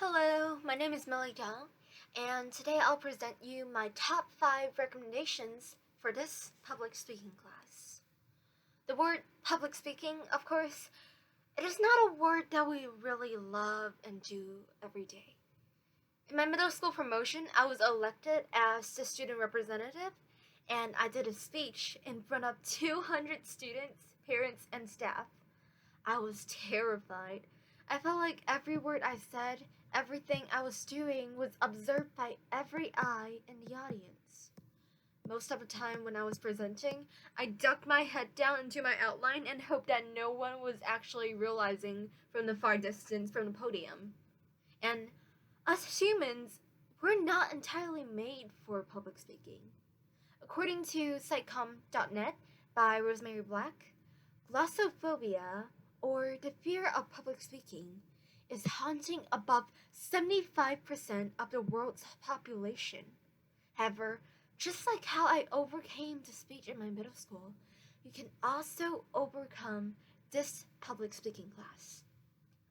Hello, my name is Melly Dong, and today I'll present you my top 5 recommendations for this public speaking class. The word public speaking, of course, it is not a word that we really love and do every day. In my middle school promotion, I was elected as the student representative, and I did a speech in front of 200 students, parents, and staff. I was terrified. I felt like every word I said, everything I was doing was observed by every eye in the audience. Most of the time when I was presenting, I ducked my head down into my outline and hoped that no one was actually realizing from the far distance from the podium. And us humans, we're not entirely made for public speaking. According to sitecom.net by Rosemary Black, glossophobia, or the fear of public speaking, is haunting above 75% of the world's population. However, just like how I overcame the speech in my middle school, you can also overcome this public speaking class.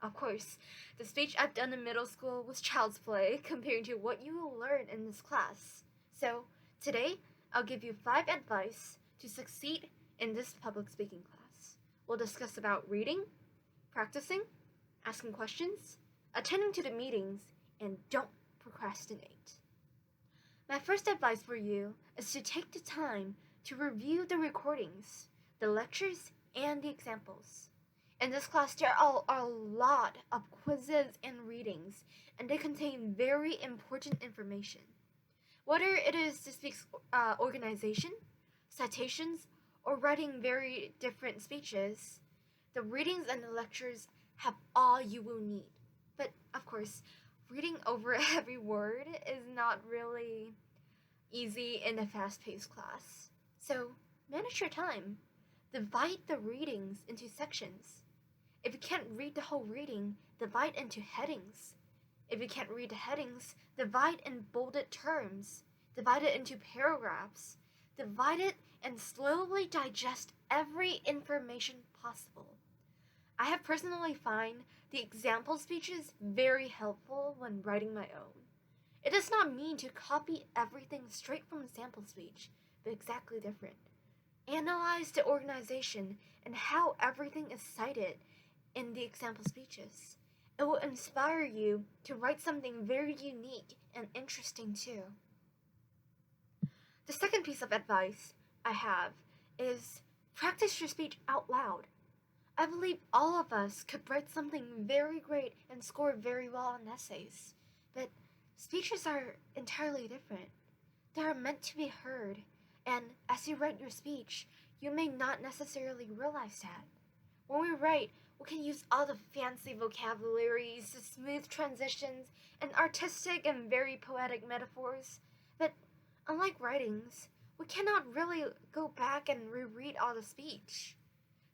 Of course, the speech I've done in middle school was child's play compared to what you will learn in this class. So, today, I'll give you 5 advice to succeed in this public speaking class. We'll discuss about reading, practicing, asking questions, attending to the meetings, and don't procrastinate. My first advice for you is to take the time to review the recordings, the lectures, and the examples. In this class, there are a lot of quizzes and readings, and they contain very important information. Whether it is to speak organization, citations, or writing very different speeches, the readings and the lectures have all you will need. But of course, reading over every word is not really easy in a fast-paced class. So manage your time. Divide the readings into sections. If you can't read the whole reading, divide into headings. If you can't read the headings, divide in bolded terms. Divide it into paragraphs. Divide it and slowly digest every information possible. I have personally found the example speeches very helpful when writing my own. It does not mean to copy everything straight from a sample speech, but exactly different. Analyze the organization and how everything is cited in the example speeches. It will inspire you to write something very unique and interesting too. The second piece of advice I have is practice your speech out loud. I believe all of us could write something very great and score very well on essays, but speeches are entirely different. They are meant to be heard, and as you write your speech, you may not necessarily realize that. When we write, we can use all the fancy vocabularies, the smooth transitions, and artistic and very poetic metaphors, but unlike writings, we cannot really go back and reread all the speech.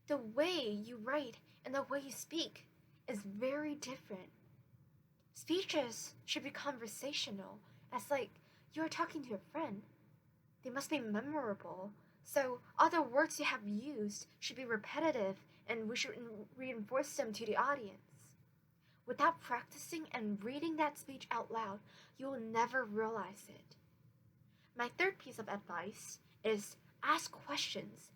The way you write and the way you speak is very different. Speeches should be conversational, as like you are talking to a friend. They must be memorable, so all the words you have used should be repetitive and we should reinforce them to the audience. Without practicing and reading that speech out loud, you will never realize it. My third piece of advice is ask questions.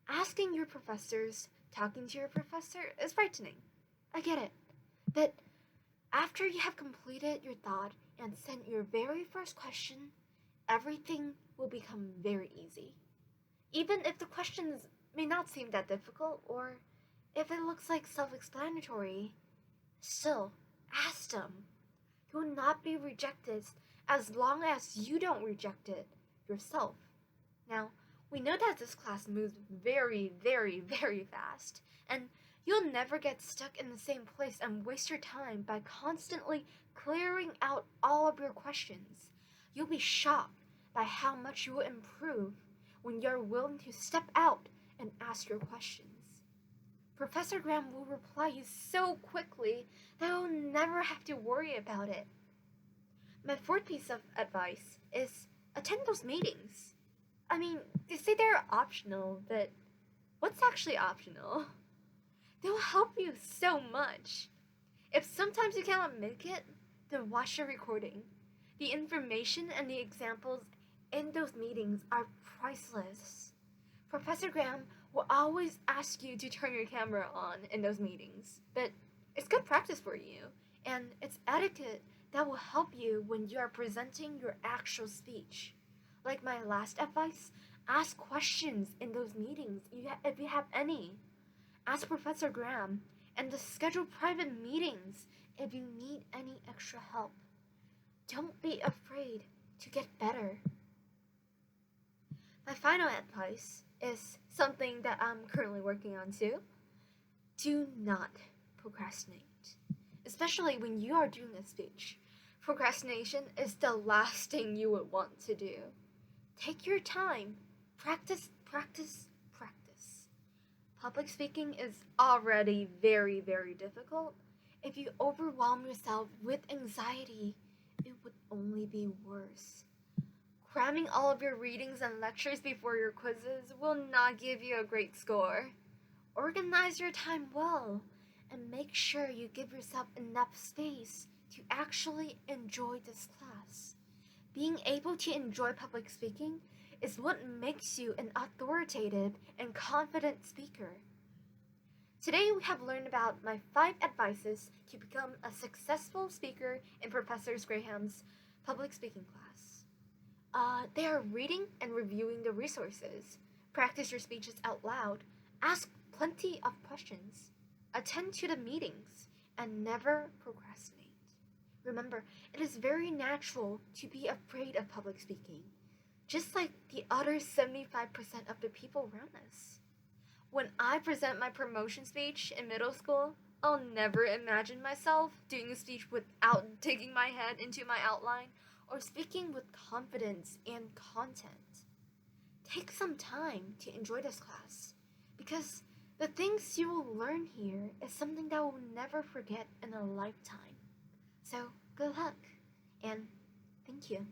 Asking your professors, talking to your professor is frightening. I get it. But after you have completed your thought and sent your very first question, everything will become very easy. Even if the questions may not seem that difficult or if it looks like self-explanatory, still, ask them. You will not be rejected as long as you don't reject it yourself. Now, we know that this class moves very, very, very fast, and you'll never get stuck in the same place and waste your time by constantly clearing out all of your questions. You'll be shocked by how much you will improve when you're willing to step out and ask your questions. Professor Graham will reply you so quickly that you'll never have to worry about it. My fourth piece of advice is attend those meetings. I mean, they say they're optional, but what's actually optional? They will help you so much. If sometimes you cannot make it, then watch the recording. The information and the examples in those meetings are priceless. Professor Graham will always ask you to turn your camera on in those meetings, but it's good practice for you, and it's etiquette that will help you when you are presenting your actual speech. Like my last advice, ask questions in those meetings if you have any. Ask Professor Graham and schedule private meetings if you need any extra help. Don't be afraid to get better. My final advice is something that I'm currently working on too. Do not procrastinate, especially when you are doing a speech. Procrastination is the last thing you would want to do. Take your time. Practice, practice, practice. Public speaking is already very, very difficult. If you overwhelm yourself with anxiety, it would only be worse. Cramming all of your readings and lectures before your quizzes will not give you a great score. Organize your time well and make sure you give yourself enough space to actually enjoy this class. Being able to enjoy public speaking is what makes you an authoritative and confident speaker. Today we have learned about my 5 advices to become a successful speaker in Professor Graham's public speaking class. They are reading and reviewing the resources, practice your speeches out loud, ask plenty of questions, attend to the meetings, and never procrastinate. Remember, it is very natural to be afraid of public speaking, just like the other 75% of the people around us. When I present my promotion speech in middle school, I'll never imagine myself doing a speech without digging my head into my outline or speaking with confidence and content. Take some time to enjoy this class, because the things you will learn here is something that we'll never forget in a lifetime. So, good luck, and thank you.